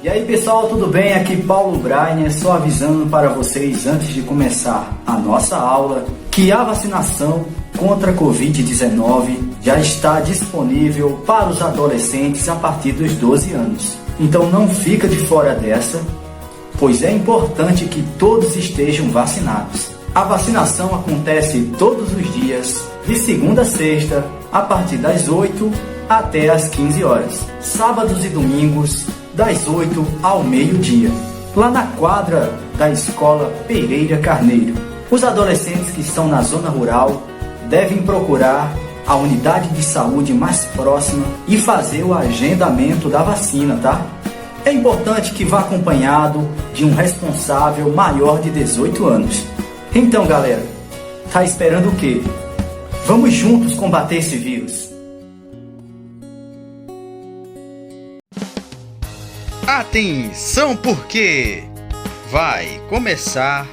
E aí pessoal, tudo bem? Aqui Paulo Brainer, só avisando para vocês antes de começar a nossa aula que a vacinação contra a Covid-19 já está disponível para os adolescentes a partir dos 12 anos. Então não fica de fora dessa, pois é importante que todos estejam vacinados. A vacinação acontece todos os dias, de segunda a sexta, a partir das 8 até as 15 horas. Sábados e domingos, das 8 ao meio-dia, lá na quadra da Escola Pereira Carneiro. Os adolescentes que estão na zona rural devem procurar a unidade de saúde mais próxima e fazer o agendamento da vacina, tá? É importante que vá acompanhado de um responsável maior de 18 anos. Então, galera, tá esperando o quê? Vamos juntos combater esse vírus. Atenção, porque vai começar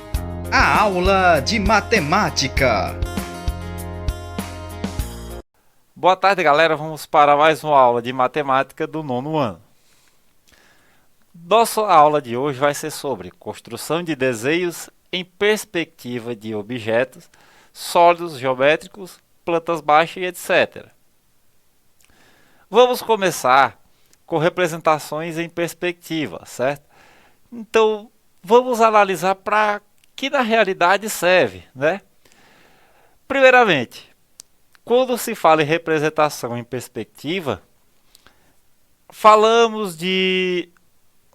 a aula de matemática. Boa tarde, galera. Vamos para mais uma aula de matemática do 9º ano. Nossa aula de hoje vai ser sobre construção de desenhos em perspectiva de objetos sólidos, geométricos, plantas baixas e etc. Vamos começar com representações em perspectiva, certo? Então, vamos analisar para que na realidade serve, né? Primeiramente, quando se fala em representação em perspectiva, falamos de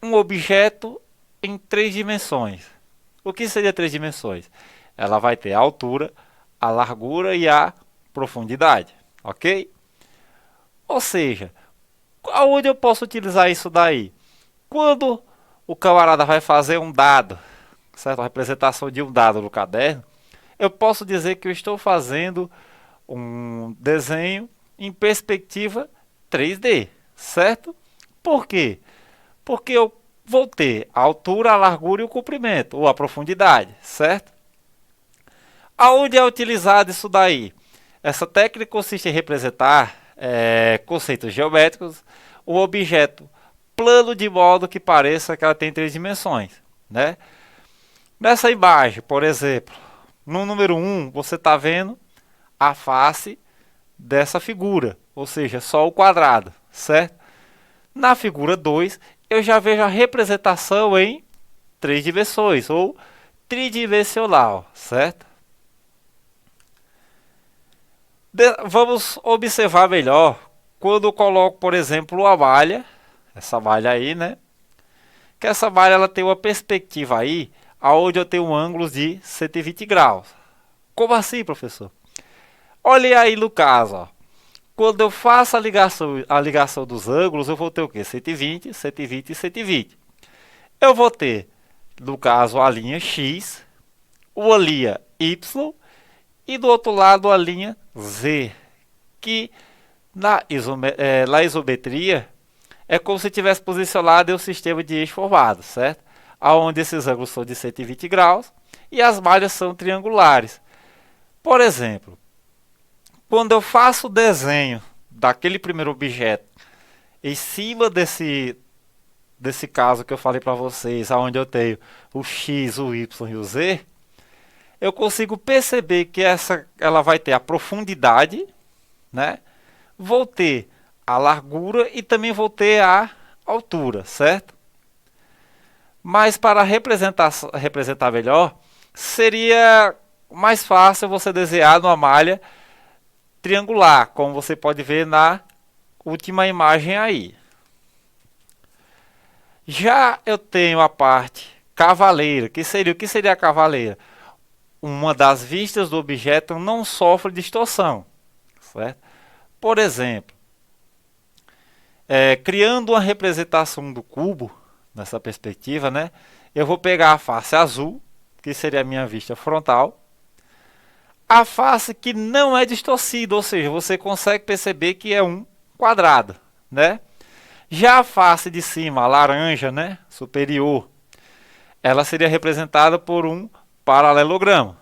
um objeto em 3 dimensões. O que seria 3 dimensões? Ela vai ter a altura, a largura e a profundidade, ok? Ou seja, aonde eu posso utilizar isso daí? Quando o camarada vai fazer um dado, certo? A representação de um dado no caderno, eu posso dizer que eu estou fazendo um desenho em perspectiva 3D, certo? Por quê? Porque eu vou ter a altura, a largura e o comprimento, ou a profundidade, certo? Aonde é utilizado isso daí? Essa técnica consiste em representar conceitos geométricos, um objeto plano de modo que pareça que ela tem 3 dimensões, né? Nessa imagem, por exemplo, no número 1, você está vendo a face dessa figura, ou seja, só o quadrado, certo? Na figura 2, eu já vejo a representação em 3 dimensões, ou tridimensional, certo? Vamos observar melhor quando eu coloco, por exemplo, uma malha, essa malha aí, né? Que essa malha ela tem uma perspectiva aí, aonde eu tenho um ângulo de 120 graus. Como assim, professor? Olha aí no caso, ó. Quando eu faço a ligação dos ângulos, eu vou ter o quê? 120, 120 e 120. Eu vou ter, no caso, a linha X, uma linha Y e do outro lado a linha Z, que na isometria é como se tivesse posicionado em um sistema de eixo formado, certo? Onde esses ângulos são de 120 graus e as malhas são triangulares. Por exemplo, quando eu faço o desenho daquele primeiro objeto em cima desse caso que eu falei para vocês, onde eu tenho o X, o Y e o Z, eu consigo perceber que ela vai ter a profundidade, né? Vou ter a largura e também vou ter a altura, certo? Mas para representar melhor, seria mais fácil você desenhar numa malha triangular, como você pode ver na última imagem aí. Já eu tenho a parte cavaleira. O que seria a cavaleira? Uma das vistas do objeto não sofre distorção, certo? Por exemplo, criando uma representação do cubo, nessa perspectiva, né? Eu vou pegar a face azul, que seria a minha vista frontal, a face que não é distorcida, ou seja, você consegue perceber que é um quadrado, né? Já a face de cima, a laranja, né, superior, ela seria representada por um paralelogramo.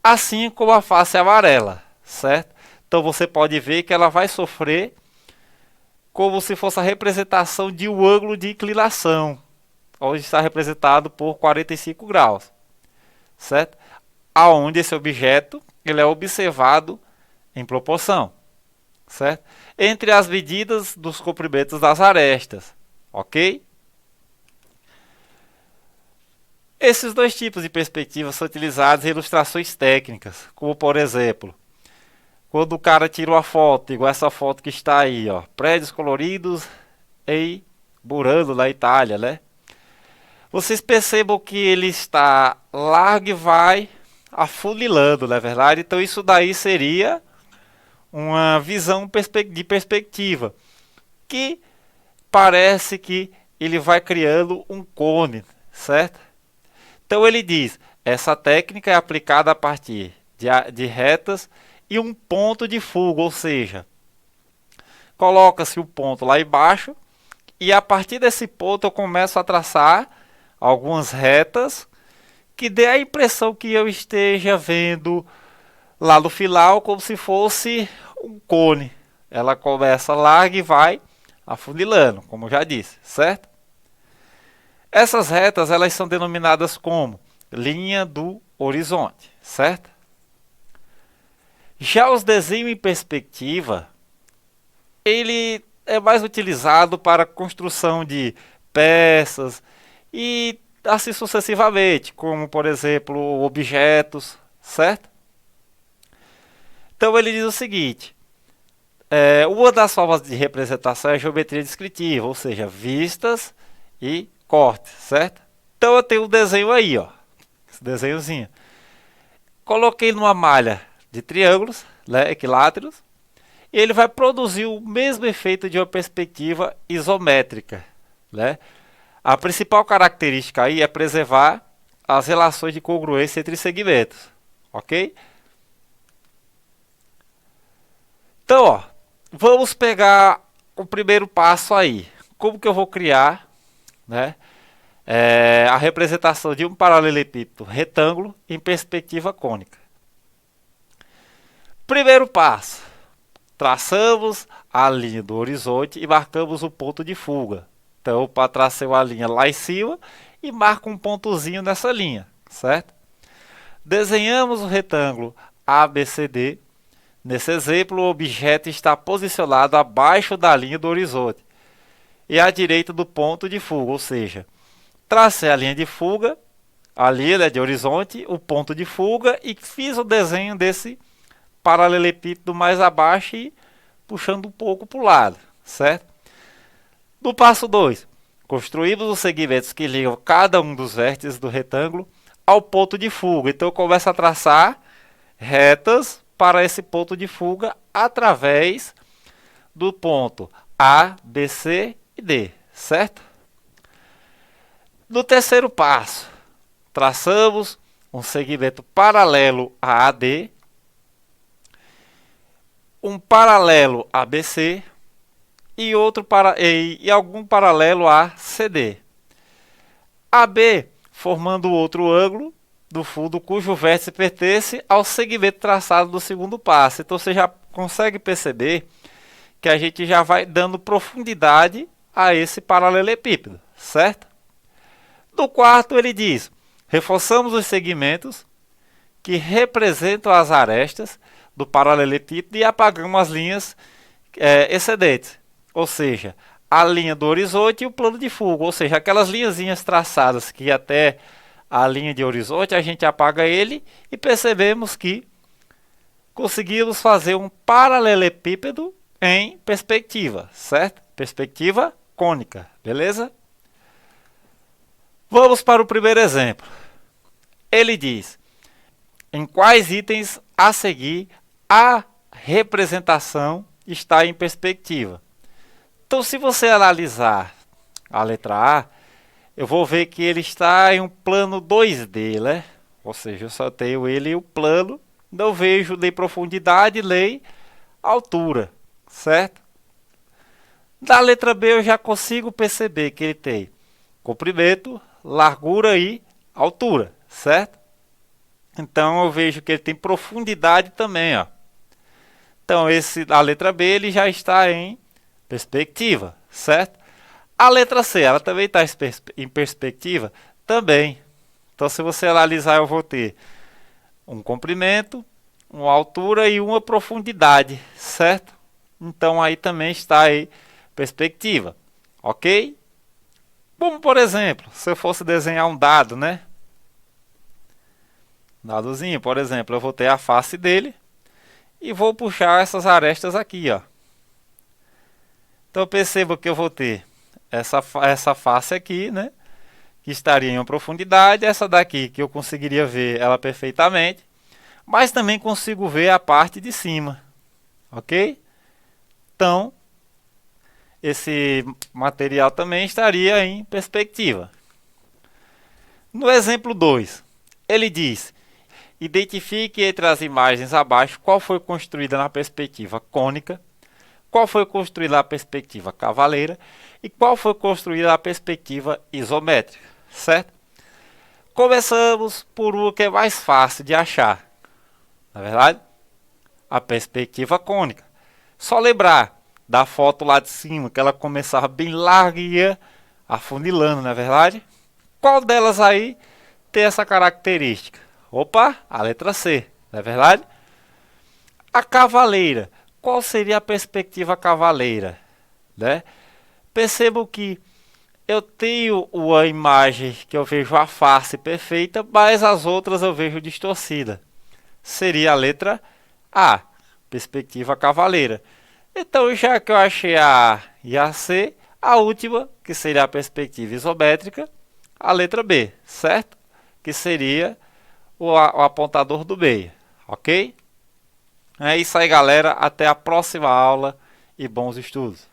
Assim como a face amarela, certo? Então você pode ver que ela vai sofrer como se fosse a representação de um ângulo de inclinação, onde está representado por 45 graus, certo? Aonde esse objeto ele é observado em proporção, certo? Entre as medidas dos comprimentos das arestas, ok? Esses dois tipos de perspectiva são utilizados em ilustrações técnicas, como por exemplo, quando o cara tira uma foto, igual essa foto que está aí, ó, prédios coloridos em Burano, na Itália, né? Vocês percebam que ele está largo e vai afunilando, não é verdade? Então isso daí seria uma visão de perspectiva, que parece que ele vai criando um cone, certo? Então ele diz, essa técnica é aplicada a partir de retas e um ponto de fuga, ou seja, coloca-se um ponto lá embaixo e a partir desse ponto eu começo a traçar algumas retas que dê a impressão que eu esteja vendo lá no final como se fosse um cone. Ela começa larga e vai afunilando, como eu já disse, certo? Essas retas elas são denominadas como linha do horizonte, certo? Já os desenhos em perspectiva, ele é mais utilizado para a construção de peças e assim sucessivamente, como por exemplo objetos, certo? Então ele diz o seguinte, uma das formas de representação é a geometria descritiva, ou seja, vistas e cortes, certo? Então eu tenho um desenho aí, ó, esse desenhozinho. Coloquei numa malha de triângulos, né, equiláteros, e ele vai produzir o mesmo efeito de uma perspectiva isométrica, né? A principal característica aí é preservar as relações de congruência entre segmentos, ok? Então, ó, vamos pegar o primeiro passo aí. Como que eu vou criar, né, a representação de um paralelepípedo retângulo em perspectiva cônica? Primeiro passo, traçamos a linha do horizonte e marcamos o ponto de fuga. Então, para traçar uma linha lá em cima e marco um pontozinho nessa linha, certo? Desenhamos o retângulo ABCD. Nesse exemplo, o objeto está posicionado abaixo da linha do horizonte e à direita do ponto de fuga, ou seja, tracei a linha de fuga, a linha de horizonte, o ponto de fuga e fiz o desenho desse paralelepípedo mais abaixo e puxando um pouco para o lado, certo? No passo 2, construímos os segmentos que ligam cada um dos vértices do retângulo ao ponto de fuga. Então eu começo a traçar retas para esse ponto de fuga através do ponto A, B, C e D, certo? No terceiro passo, traçamos um segmento paralelo a AD, um paralelo a BC e algum paralelo a CD. AB formando outro ângulo do fundo cujo vértice pertence ao segmento traçado do segundo passo. Então você já consegue perceber que a gente já vai dando profundidade a esse paralelepípedo, certo? No quarto ele diz, reforçamos os segmentos que representam as arestas do paralelepípedo e apagamos as linhas excedentes, ou seja, a linha do horizonte e o plano de fuga, ou seja, aquelas linhazinhas traçadas que até a linha de horizonte a gente apaga ele e percebemos que conseguimos fazer um paralelepípedo em perspectiva, certo? Perspectiva cônica, beleza? Vamos para o primeiro exemplo. Ele diz, em quais itens a seguir a representação está em perspectiva? Então, se você analisar a letra A, eu vou ver que ele está em um plano 2D, né? Ou seja, eu só tenho ele em um plano, não vejo nem profundidade, nem altura, certo? Na letra B eu já consigo perceber que ele tem comprimento, largura e altura, certo? Então eu vejo que ele tem profundidade também, ó. Então a letra B ele já está em perspectiva, certo? A letra C, ela também está em perspectiva? Também. Então, se você analisar, eu vou ter um comprimento, uma altura e uma profundidade, certo? Então, aí também está aí perspectiva, ok? Como, por exemplo, se eu fosse desenhar um dado, né? Dadozinho, por exemplo, eu vou ter a face dele e vou puxar essas arestas aqui, ó. Então, perceba que eu vou ter essa face aqui, né? Que estaria em uma profundidade, essa daqui que eu conseguiria ver ela perfeitamente, mas também consigo ver a parte de cima, ok? Então, esse material também estaria em perspectiva. No exemplo 2, ele diz: identifique entre as imagens abaixo qual foi construída na perspectiva cônica, qual foi construída na perspectiva cavaleira e qual foi construída na perspectiva isométrica, certo? Começamos por uma que é mais fácil de achar, na verdade, a perspectiva cônica. Só lembrar da foto lá de cima, que ela começava bem larga e ia afunilando, não é verdade? Qual delas aí tem essa característica? Opa, a letra C, não é verdade? A cavaleira. Qual seria a perspectiva cavaleira? Né? Percebo que eu tenho uma imagem que eu vejo a face perfeita, mas as outras eu vejo distorcida. Seria a letra A, perspectiva cavaleira. Então, já que eu achei a A e a C, a última, que seria a perspectiva isométrica, a letra B, certo? Que seria o apontador do meio, ok? É isso aí, galera. Até a próxima aula e bons estudos.